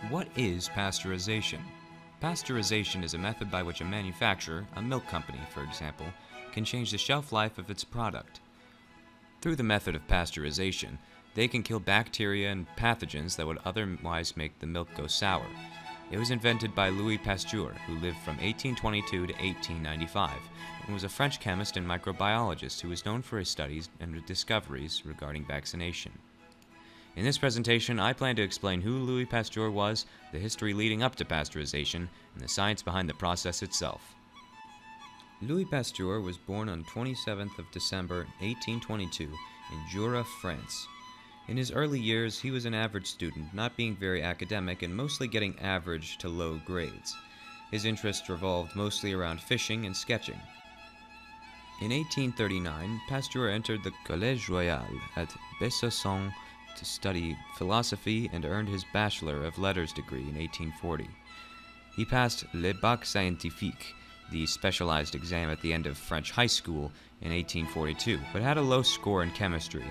What is pasteurization? Pasteurization is a method by which a manufacturer, a milk company for example, can change the shelf life of its product. Through the method of pasteurization, they can kill bacteria and pathogens that would otherwise make the milk go sour. It was invented by Louis Pasteur, who lived from 1822 to 1895, and was a French chemist and microbiologist who was known for his studies and discoveries regarding vaccination. In this presentation, I plan to explain who Louis Pasteur was, the history leading up to pasteurization, and the science behind the process itself. Louis Pasteur was born on 27th of December 1822 in Jura, France. In his early years, he was an average student, not being very academic and mostly getting average to low grades. His interests revolved mostly around fishing and sketching. In 1839, Pasteur entered the Collège Royal at Besançon to study philosophy and earned his Bachelor of Letters degree in 1840. He passed Le Bac Scientifique, the specialized exam at the end of French high school, in 1842, but had a low score in chemistry.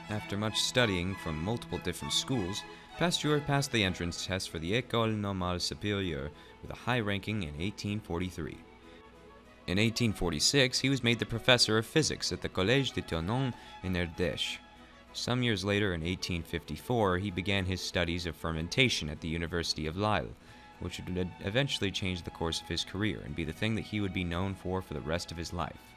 After much studying from multiple different schools, Pasteur passed the entrance test for the École Normale Supérieure with a high ranking in 1843. In 1846, he was made the professor of physics at the Collège de Tournon in Ardèche. Some years later, in 1854, he began his studies of fermentation at the University of Lille, which would eventually change the course of his career and be the thing that he would be known for the rest of his life.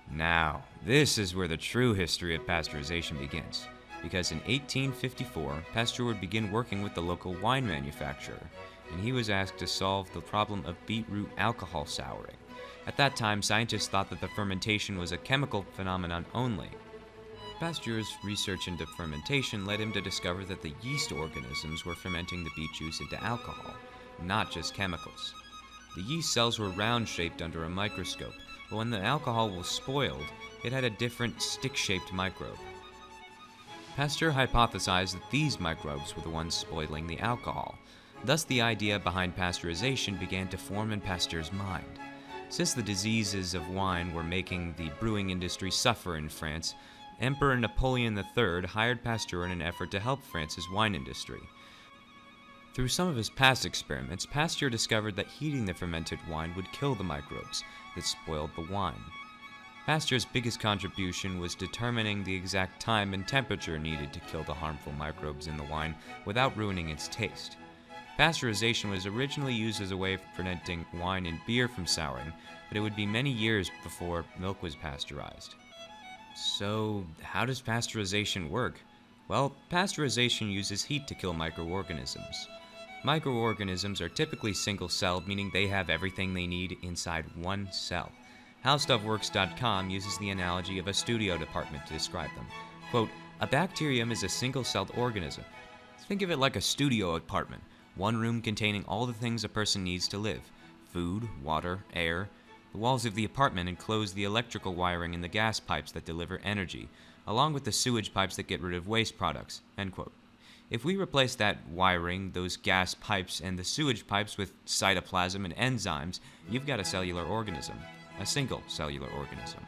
Now, this is where the true history of pasteurization begins, because in 1854, Pasteur would begin working with the local wine manufacturer, and he was asked to solve the problem of beetroot alcohol souring. At that time, scientists thought that the fermentation was a chemical phenomenon only. Pasteur's research into fermentation led him to discover that the yeast organisms were fermenting the beet juice into alcohol, not just chemicals. The yeast cells were round-shaped under a microscope, but when the alcohol was spoiled, it had a different stick-shaped microbe. Pasteur hypothesized that these microbes were the ones spoiling the alcohol. Thus, the idea behind pasteurization began to form in Pasteur's mind. Since the diseases of wine were making the brewing industry suffer in France, Emperor Napoleon III hired Pasteur in an effort to help France's wine industry. Through some of his past experiments, Pasteur discovered that heating the fermented wine would kill the microbes that spoiled the wine. Pasteur's biggest contribution was determining the exact time and temperature needed to kill the harmful microbes in the wine without ruining its taste. Pasteurization was originally used as a way of preventing wine and beer from souring, but it would be many years before milk was pasteurized. So, how does pasteurization work? Well, pasteurization uses heat to kill microorganisms. Microorganisms are typically single-celled, meaning they have everything they need inside one cell. HowStuffWorks.com uses the analogy of a studio department to describe them. Quote, "A bacterium is a single-celled organism. Think of it like a studio apartment, one room containing all the things a person needs to live: food, water, air. The walls of the apartment enclose the electrical wiring and the gas pipes that deliver energy, along with the sewage pipes that get rid of waste products." End quote. If we replace that wiring, those gas pipes, and the sewage pipes with cytoplasm and enzymes, you've got a cellular organism, a single cellular organism.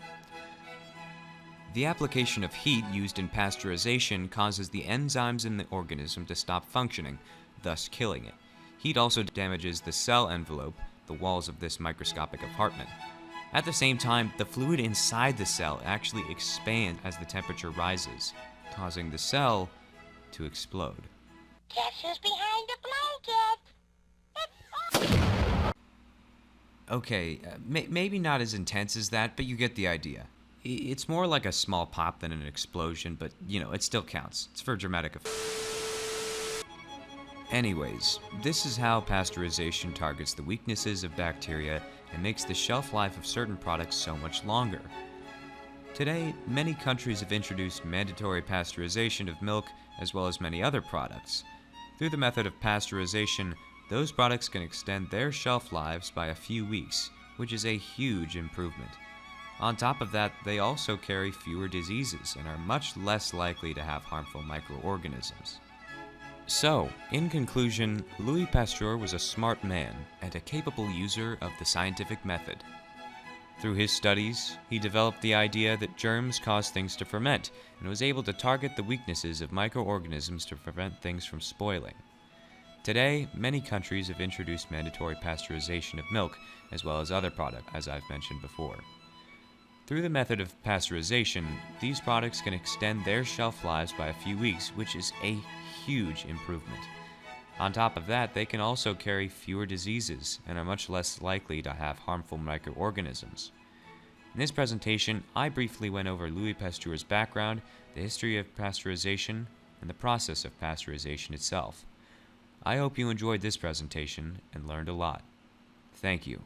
The application of heat used in pasteurization causes the enzymes in the organism to stop functioning, thus killing it. Heat also damages the cell envelope, the walls of this microscopic apartment. At the same time, the fluid inside the cell actually expands as the temperature rises, causing the cell to explode. Guess who's behind the blanket? Okay, maybe not as intense as that, but you get the idea. It's more like a small pop than an explosion, but, it still counts. It's for dramatic effect. Anyways, this is how pasteurization targets the weaknesses of bacteria and makes the shelf life of certain products so much longer. Today, many countries have introduced mandatory pasteurization of milk as well as many other products. Through the method of pasteurization, those products can extend their shelf lives by a few weeks, which is a huge improvement. On top of that, they also carry fewer diseases and are much less likely to have harmful microorganisms. So, in conclusion, Louis Pasteur was a smart man and a capable user of the scientific method. Through his studies, he developed the idea that germs cause things to ferment and was able to target the weaknesses of microorganisms to prevent things from spoiling. Today, many countries have introduced mandatory pasteurization of milk, as well as other products, as I've mentioned before. Through the method of pasteurization, these products can extend their shelf lives by a few weeks, which is a huge improvement. On top of that, they can also carry fewer diseases and are much less likely to have harmful microorganisms. In this presentation, I briefly went over Louis Pasteur's background, the history of pasteurization, and the process of pasteurization itself. I hope you enjoyed this presentation and learned a lot. Thank you.